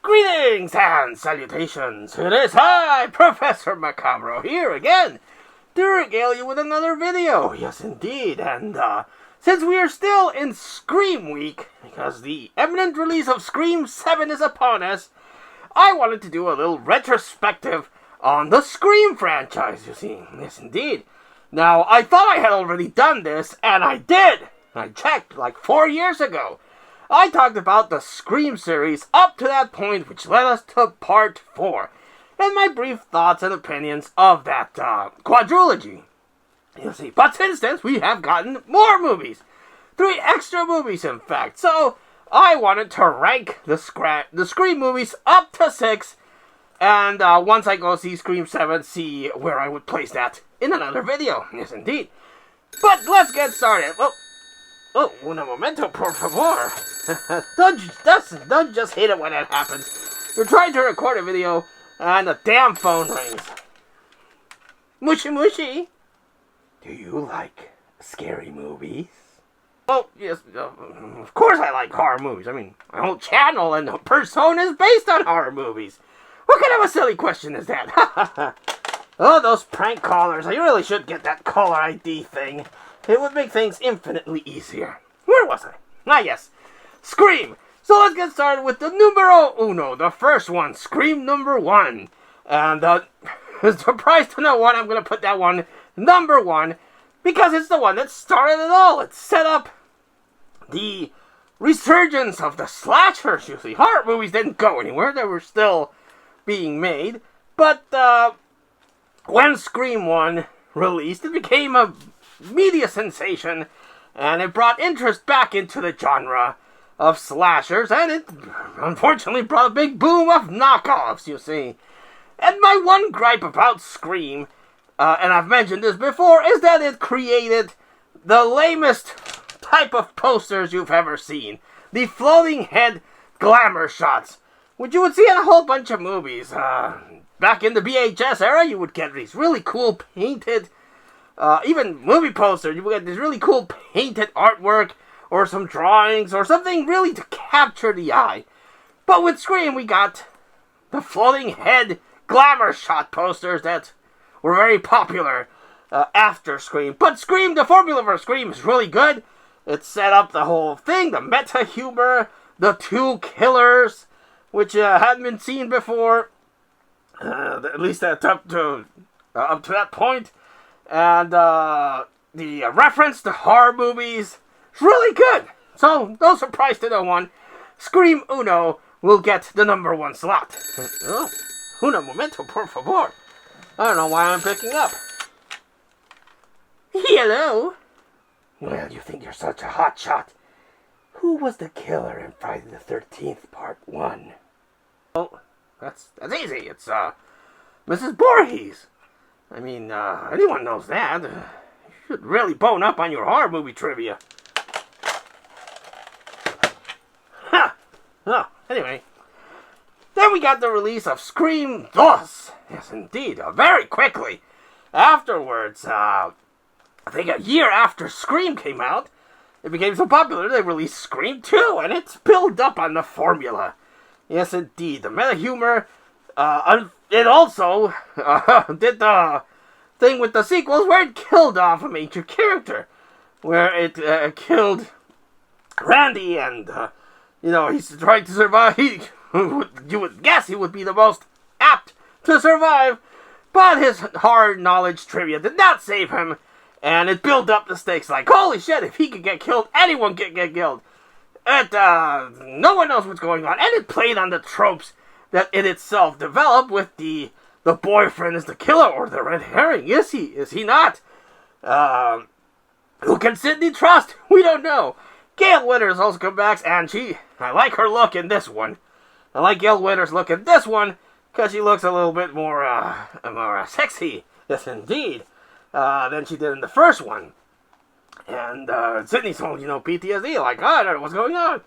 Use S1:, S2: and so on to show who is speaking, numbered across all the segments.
S1: Greetings and salutations. It is I, Professor Macabro, here again to regale you with another video. Yes, indeed. And since we are still in Scream Week, because the imminent release of Scream 7 is upon us, I wanted to do a little retrospective on the Scream franchise, you see. Yes, indeed. Now, I thought I had already done this, and I did. I checked like 4 years ago. I talked about the Scream series up to that point, which led us to part 4, and my brief thoughts and opinions of that quadrilogy. You see, but since then, we have gotten more movies. 3 extra movies, in fact. So, I wanted to rank the Scream movies up to 6, and once I go see Scream 7, see where I would place that in another video. Yes, indeed. But let's get started. Well, oh, un momento, por favor. Don't just hate it when it happens. You're trying to record a video, and the damn phone rings. Mushy mushy. Do you like scary movies? Oh, yes, of course I like horror movies. I mean, my whole channel and persona is based on horror movies. What kind of a silly question is that? Oh, those prank callers. I really should get that caller ID thing. It would make things infinitely easier. Where was I? Ah, yes. Scream! So let's get started with the numero uno, the first one, Scream number 1. And, surprised to no one, I'm going to put that one number 1, because it's the one that started it all. It set up the resurgence of the slashers, you see. Horror movies didn't go anywhere. They were still being made. But, when Scream 1 released, it became a media sensation, and it brought interest back into the genre of slashers, and it unfortunately brought a big boom of knockoffs, you see. And my one gripe about Scream, and I've mentioned this before, is that it created the lamest type of posters you've ever seen. The floating head glamour shots, which you would see in a whole bunch of movies. Back in the VHS era, you would get these really cool painted even movie posters, you would get this really cool painted artwork, or some drawings, or something really to capture the eye. But with Scream, we got the floating head glamour shot posters that were very popular after Scream. But Scream, the formula for Scream is really good. It set up the whole thing, the meta humor, the 2 killers, which hadn't been seen before, at least up to that point. And the reference to horror movies is really good. So, no surprise to no one, Scream Uno will get the number 1 slot. Oh, un momento, por favor. I don't know why I'm picking up. Hello? Well, you think you're such a hotshot. Who was the killer in Friday the 13th, Part 1? Oh, that's easy. It's, Mrs. Voorhees. I mean, anyone knows that. You should really bone up on your horror movie trivia. Ha! Oh, anyway. Then we got the release of Scream 2. Yes, indeed. Very quickly. Afterwards, I think a year after Scream came out, it became so popular they released Scream 2, and it's built up on the formula. Yes, indeed. The meta humor, it also did the thing with the sequels where it killed off a major character. Where it killed Randy, and, he's trying to survive. You would guess he would be the most apt to survive, but his hard knowledge trivia did not save him, and it built up the stakes like, holy shit, if he could get killed, anyone can get killed. No one knows what's going on, and it played on the tropes that it itself developed with the boyfriend is the killer, or the red herring. Is he not? Who can Sidney trust? We don't know. Gale Winters also comes back, and I like her look in this one. I like Gale Winters' look in this one, because she looks a little bit more sexy. Yes, indeed. than she did in the first one. And Sydney's whole, PTSD, like, I don't know what's going on.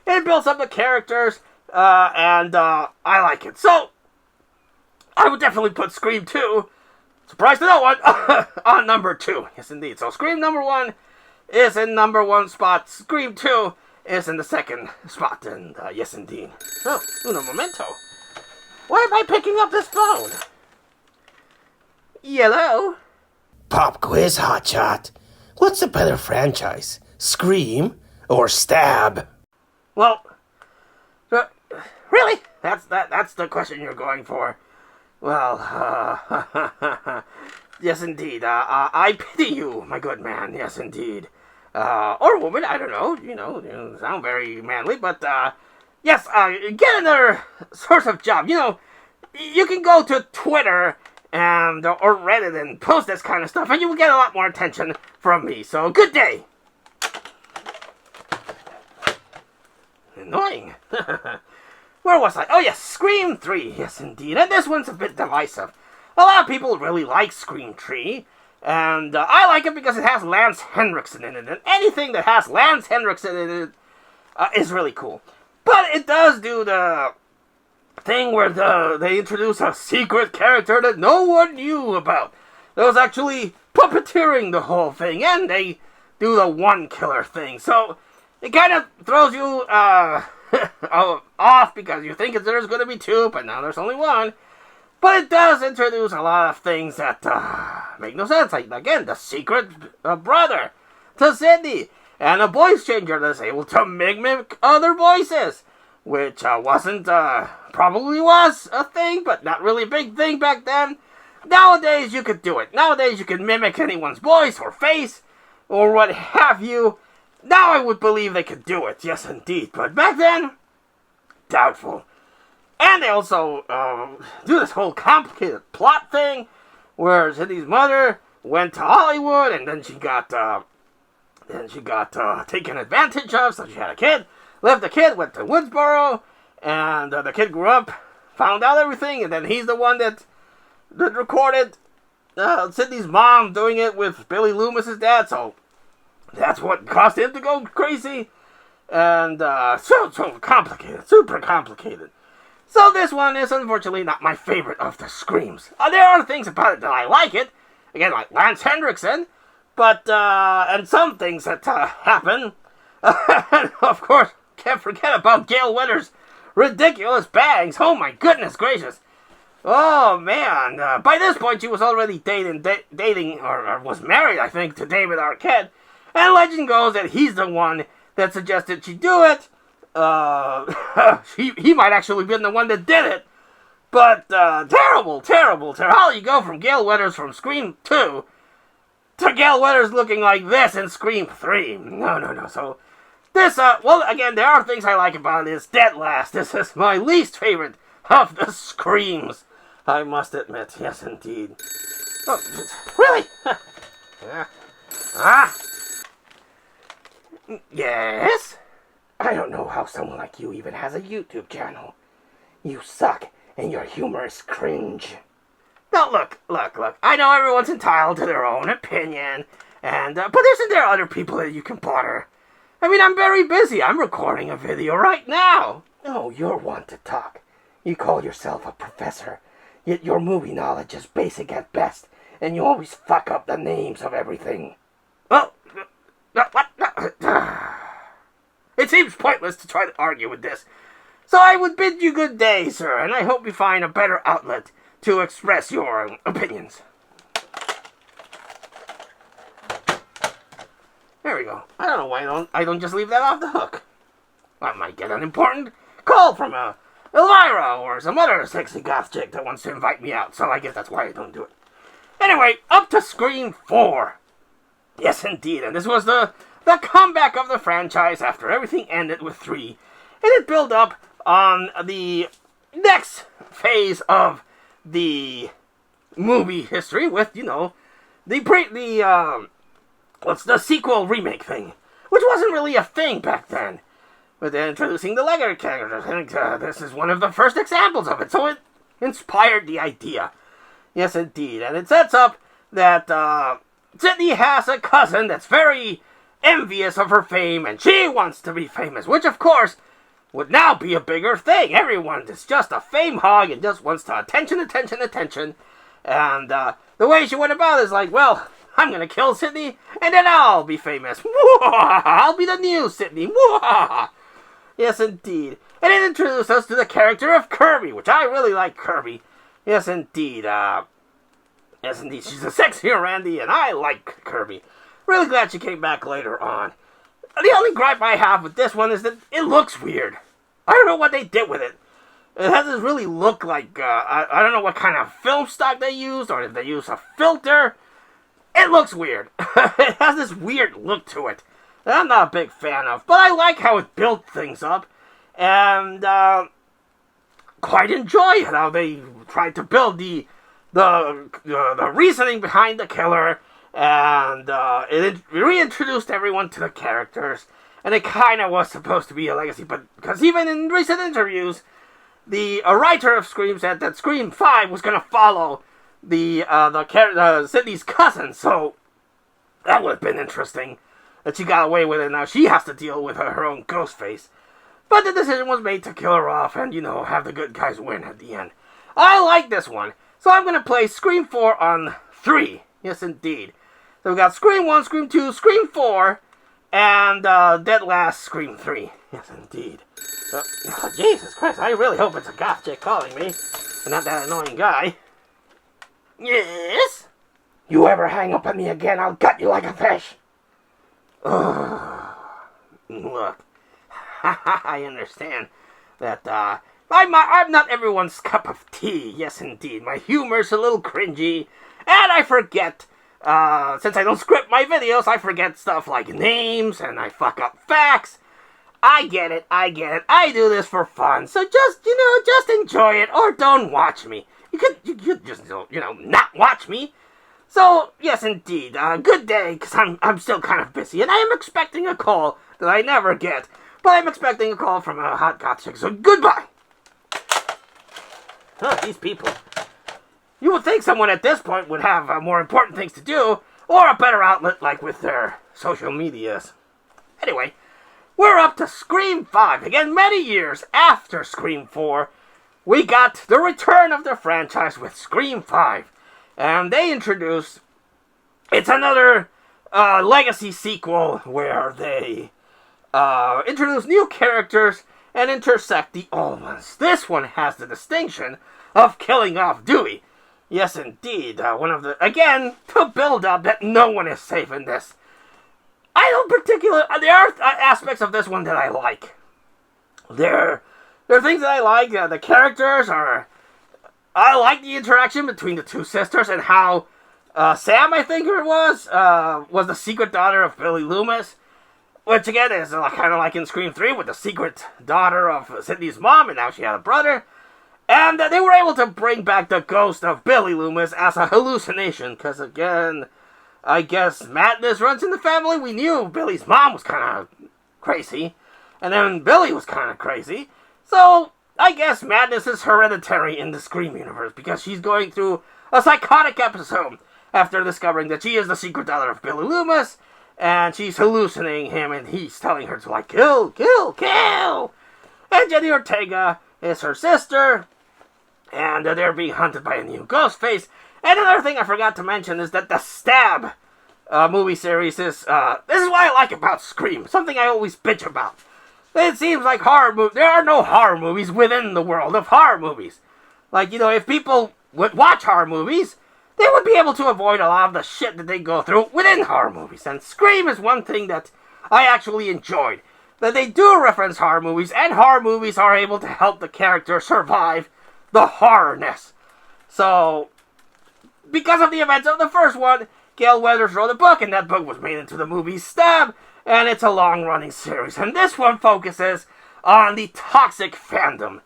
S1: It builds up the characters, and I like it. So, I would definitely put Scream 2, surprise to no one, on number 2. Yes, indeed. So, Scream number 1 is in number 1 spot. Scream 2 is in the second spot. And, yes, indeed. Oh, uno momento. Why am I picking up this phone? Yellow?
S2: Pop quiz, hotshot. What's a better franchise, Scream or Stab?
S1: Well, really? That's the question you're going for. Well, yes, indeed. I pity you, my good man. Yes, indeed. Or woman, I don't know. You sound very manly, but yes. Get another source of job. You can go to Twitter and or Reddit and post this kind of stuff, and you will get a lot more attention from me. So, good day. Annoying. Where was I? Oh, yes, Scream 3. Yes, indeed. And this one's a bit divisive. A lot of people really like Scream 3, and I like it because it has Lance Henriksen in it, and anything that has Lance Henriksen in it is really cool. But it does do the thing where they introduce a secret character that no one knew about. That was actually puppeteering the whole thing, and they do the one killer thing. So it kind of throws you off because you think there's going to be 2, but now there's only 1. But it does introduce a lot of things that make no sense. Like, again, the secret brother to Sydney, and a voice changer that's able to mimic other voices, which probably was a thing, but not really a big thing back then. Nowadays, you could do it. Nowadays, you can mimic anyone's voice or face or what have you. Now I would believe they could do it. Yes, indeed. But back then, doubtful. And they also do this whole complicated plot thing where Sydney's mother went to Hollywood, and then she got taken advantage of, so she had a kid. Left the kid, went to Woodsboro, and the kid grew up, found out everything, and then he's the one that recorded Sydney's mom doing it with Billy Loomis's dad, so that's what caused him to go crazy. And so complicated, super complicated. So this one is unfortunately not my favorite of the Screams. There are things about it that I like it, again, like Lance Henriksen, but and some things that happen. And of course, can't forget about Gale Witter's ridiculous bangs. Oh my goodness gracious. Oh man, by this point she was already dating or was married, I think, to David Arquette. And legend goes that he's the one that suggested she do it. He might actually been the one that did it. But terrible. How do you go from Gale Weathers from Scream 2 to Gale Weathers looking like this in Scream 3? No. So this, well, again, there are things I like about it. It's dead last. This is my least favorite of the Screams, I must admit. Yes, indeed. Oh, really? Yeah. Yes? I don't know how someone like you even has a YouTube channel. You suck, and your humor is cringe. Now, look. I know everyone's entitled to their own opinion, and but isn't there other people that you can bother? I mean, I'm very busy. I'm recording a video right now. Oh, you're one to talk. You call yourself a professor, yet your movie knowledge is basic at best, and you always fuck up the names of everything. Well, what? It seems pointless to try to argue with this. So I would bid you good day, sir, and I hope you find a better outlet to express your opinions. There we go. I don't know why I don't just leave that off the hook. I might get an important call from Elvira or some other sexy goth chick that wants to invite me out, so I guess that's why I don't do it. Anyway, up to Scream 4. Yes, indeed, and this was the comeback of the franchise after everything ended with 3. And it built up on the next phase of the movie history with, the sequel remake thing, which wasn't really a thing back then. But they're introducing the Lego characters. I think this is one of the first examples of it, so it inspired the idea. Yes, indeed. And it sets up that Sydney has a cousin that's very envious of her fame, and she wants to be famous, which of course would now be a bigger thing. Everyone is just a fame hog and just wants to attention. And the way she went about it is like, well, I'm going to kill Sydney, and then I'll be famous. I'll be the new Sydney. Yes, indeed. And it introduced us to the character of Kirby, which I really like Kirby. Yes, indeed. Yes, indeed. She's a sexier Randy, and I like Kirby. Really glad she came back later on. The only gripe I have with this one is that it looks weird. I don't know what they did with it. It doesn't really look like, I don't know what kind of film stock they used, or if they used a filter. It looks weird. It has this weird look to it that I'm not a big fan of. But I like how it built things up. And quite enjoy it, how they tried to build the reasoning behind the killer. And it reintroduced everyone to the characters. And it kind of was supposed to be a legacy. But because even in recent interviews, a writer of Scream said that Scream 5 was going to follow Sydney's cousin, so that would have been interesting that she got away with it. Now she has to deal with her own ghost face. But the decision was made to kill her off and, have the good guys win at the end. I like this one, so I'm going to play Scream 4 on 3. Yes, indeed. So we got Scream 1, Scream 2, Scream 4, and Dead Last Scream 3. Yes, indeed. Jesus Christ, I really hope it's a goth chick calling me, and not that annoying guy. Yes? You ever hang up on me again, I'll gut you like a fish. Look, I understand that I'm not everyone's cup of tea. Yes, indeed. My humor's a little cringy, and I forget. Since I don't script my videos, I forget stuff like names, and I fuck up facts. I get it. I do this for fun, so just enjoy it, or don't watch me. You could just, not watch me. So, yes, indeed, good day, because I'm still kind of busy, and I am expecting a call that I never get, but I'm expecting a call from a hot goth chick, so goodbye. These people. You would think someone at this point would have more important things to do, or a better outlet, like with their social medias. Anyway, we're up to Scream 5, again, many years after Scream 4. We got the return of the franchise with Scream 5. And they introduced... It's another legacy sequel where they introduce new characters and intersect the old ones. This one has the distinction of killing off Dewey. Yes, indeed. One of the... Again, to build up that no one is safe in this. I don't particularly... There are aspects of this one that I like. There are things that I like. The characters are... I like the interaction between the two sisters and how Sam, I think it was the secret daughter of Billy Loomis. Which, again, is kind of like in Scream 3 with the secret daughter of Sydney's mom, and now she had a brother. And they were able to bring back the ghost of Billy Loomis as a hallucination. Because, again, I guess madness runs in the family. We knew Billy's mom was kind of crazy. And then Billy was kind of crazy. So, I guess madness is hereditary in the Scream universe. Because she's going through a psychotic episode after discovering that she is the secret daughter of Billy Loomis. And she's hallucinating him, and he's telling her to, like, kill, kill, kill. And Jenny Ortega is her sister. And they're being hunted by a new ghost face. And another thing I forgot to mention is that the Stab movie series is... this is what I like about Scream. Something I always bitch about. It seems like horror movies... There are no horror movies within the world of horror movies. Like, if people would watch horror movies, they would be able to avoid a lot of the shit that they go through within horror movies. And Scream is one thing that I actually enjoyed. That they do reference horror movies, and horror movies are able to help the character survive the horrorness. So, because of the events of the first one, Gale Weathers wrote a book, and that book was made into the movie Stab, and it's a long-running series. And this one focuses on the toxic fandom.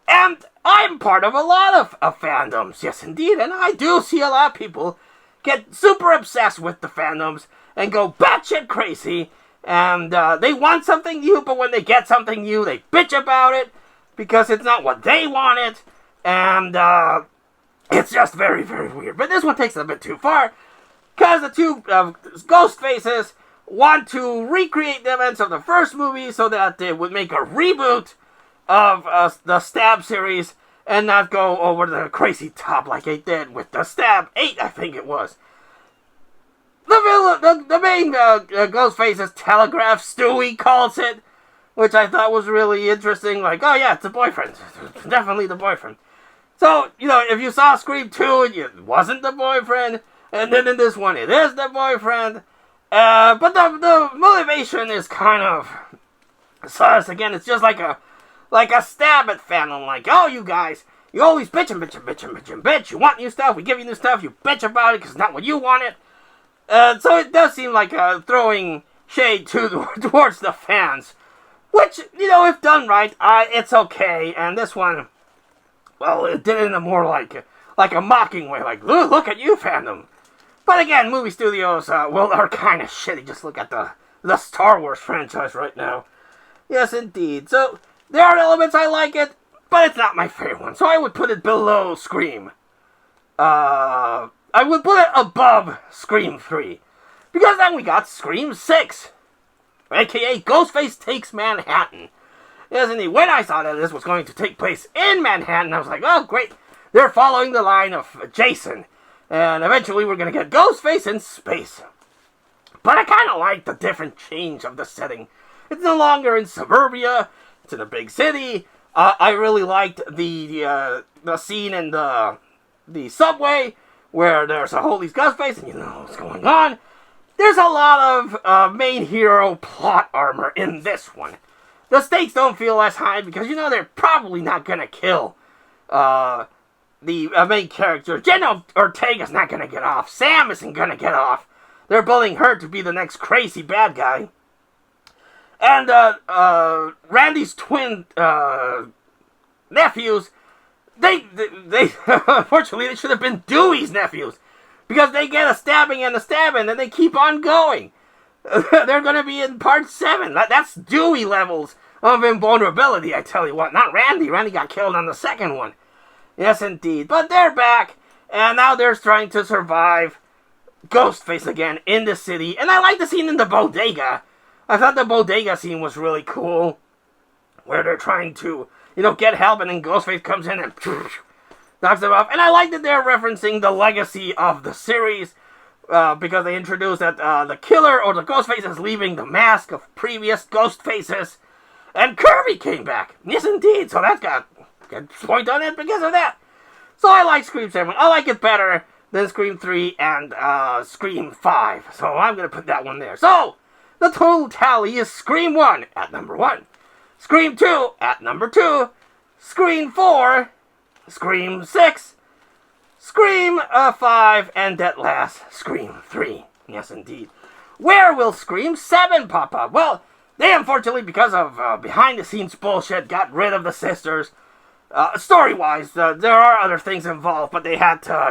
S1: And I'm part of a lot of fandoms, yes indeed, and I do see a lot of people get super obsessed with the fandoms and go batshit crazy, and they want something new, but when they get something new, they bitch about it, because it's not what they wanted, and it's just very, very weird. But this one takes it a bit too far. because the two ghost faces want to recreate the events of the first movie so that they would make a reboot of the Stab series and not go over the crazy top like they did with the Stab 8, I think it was. The main Ghostface's telegraph, Stewie calls it, which I thought was really interesting. Like, oh yeah, it's the boyfriend. Definitely the boyfriend. So, if you saw Scream 2, it wasn't the boyfriend, and then in this one, it is the boyfriend. But the motivation is kind of sus. Again, it's just like a stab at fandom. Like, oh, you guys, you always bitch. You want new stuff, we give you new stuff, you bitch about it because it's not what you wanted. So it does seem like throwing shade towards the fans. Which, if done right, it's okay. And this one, well, it did it in a more like a mocking way. Like, look at you, fandom. But again, movie studios, are kind of shitty. Just look at the Star Wars franchise right now. Yes, indeed. So, there are elements I like it, but it's not my favorite one. So I would put it below Scream. I would put it above Scream 3. Because then we got Scream 6. A.K.A. Ghostface Takes Manhattan. Yes, indeed. When I saw that this was going to take place in Manhattan, I was like, oh, great. They're following the line of Jason. And eventually we're going to get Ghostface in space. But I kind of like the different change of the setting. It's no longer in suburbia. It's in a big city. I really liked the scene in the subway where there's a holy Ghostface and you know what's going on. There's a lot of main hero plot armor in this one. The stakes don't feel as high because they're probably not going to kill the main character. Jenna Ortega's not going to get off. Sam isn't going to get off. They're bullying her to be the next crazy bad guy. And Randy's twin nephews, they unfortunately, they should have been Dewey's nephews. Because they get a stabbing and a stabbing, and they keep on going. They're going to be in part 7. That's Dewey levels of invulnerability, I tell you what. Not Randy. Randy got killed on the second one. Yes, indeed. But they're back, and now they're trying to survive Ghostface again in the city. And I like the scene in the bodega. I thought the bodega scene was really cool. Where they're trying to, get help, and then Ghostface comes in and knocks them off. And I like that they're referencing the legacy of the series. Because they introduced that the killer or the Ghostface is leaving the mask of previous Ghostfaces. And Kirby came back. Yes, indeed. So that's got good point on it because of that. So I like Scream 7. I like it better than Scream 3 and Scream 5. So I'm going to put that one there. So the total tally is Scream 1 at number 1. Scream 2 at number 2. Scream 4. Scream 6. Scream 5. And at last, Scream 3. Yes, indeed. Where will Scream 7 pop up? Well, they unfortunately, because of behind-the-scenes bullshit, got rid of the sisters. Story-wise, there are other things involved, but they had to,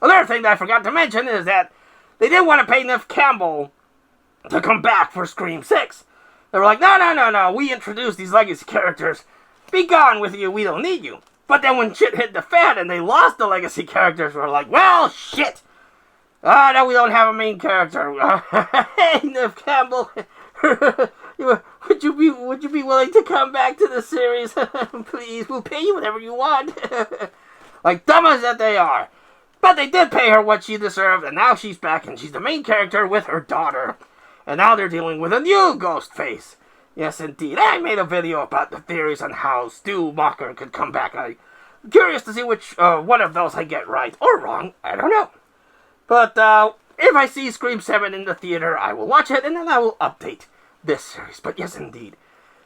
S1: Another thing that I forgot to mention is that they didn't want to pay Neve Campbell to come back for Scream 6. They were like, no, we introduced these legacy characters. Be gone with you, we don't need you. But then when shit hit the fan and they lost the legacy characters, we're like, well, shit. Now we don't have a main character. Hey, Neve Campbell, would you be willing to come back to the series? Please, we'll pay you whatever you want. Like dumb as that they are. But they did pay her what she deserved, and now she's back, and she's the main character with her daughter. And now they're dealing with a new Ghostface. Yes, indeed. I made a video about the theories on how Stu Macher could come back. I'm curious to see which one of those I get right or wrong. I don't know. But if I see Scream 7 in the theater, I will watch it, and then I will update this series. But yes, indeed.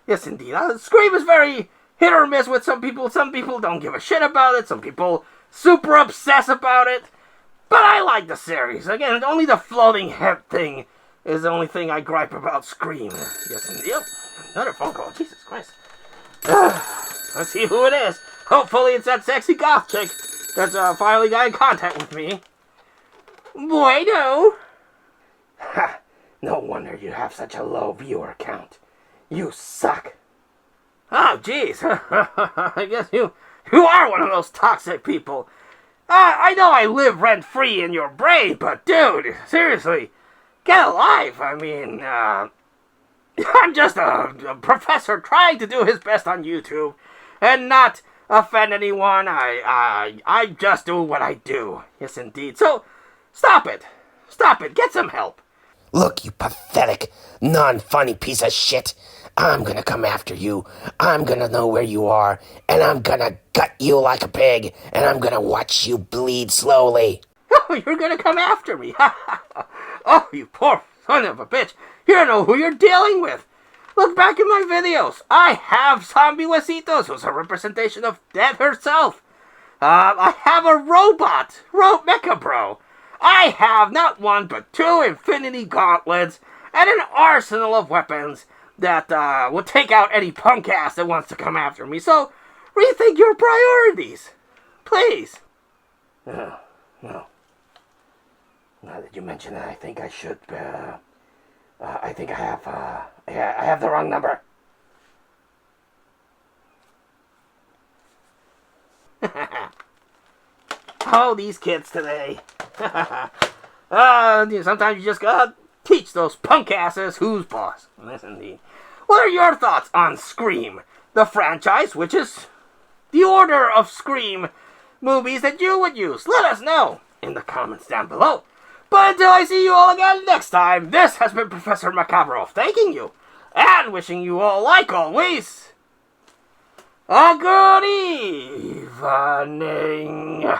S1: Yes, indeed. Scream is very hit or miss with some people. Some people don't give a shit about it. Some people super obsess about it. But I like the series. Again, only the floating head thing is the only thing I gripe about Scream. Yes, indeed. Yep. Another phone call. Jesus Christ. Let's see who it is. Hopefully it's that sexy goth chick that's finally got in contact with me. Bueno. Ha. No wonder you have such a low viewer count. You suck. Oh, jeez. I guess you are one of those toxic people. I know I live rent-free in your brain, but dude, seriously, get a life. I mean, I'm just a professor trying to do his best on YouTube and not offend anyone. I just do what I do. Yes, indeed. So, stop it. Stop it. Get some help.
S2: Look, you pathetic, non-funny piece of shit. I'm gonna come after you. I'm gonna know where you are, and I'm gonna gut you like a pig, and I'm gonna watch you bleed slowly.
S1: Oh, you're gonna come after me. Oh, you poor son of a bitch. You don't know who you're dealing with. Look back at my videos. I have Zombie Huesitos, who's a representation of Death herself. I have a robot, Mecha Bro. I have not one, but 2 Infinity Gauntlets and an arsenal of weapons that will take out any punk ass that wants to come after me. So, rethink your priorities. Please. No. Now that you mention it, I think I should, I think I have the wrong number. Oh, these kids today. Sometimes you just gotta teach those punk asses who's boss. Yes, indeed. What are your thoughts on Scream, the franchise, which is the order of Scream movies that you would use? Let us know in the comments down below. But until I see you all again next time, this has been Professor Macabro thanking you and wishing you all, like always, a good evening.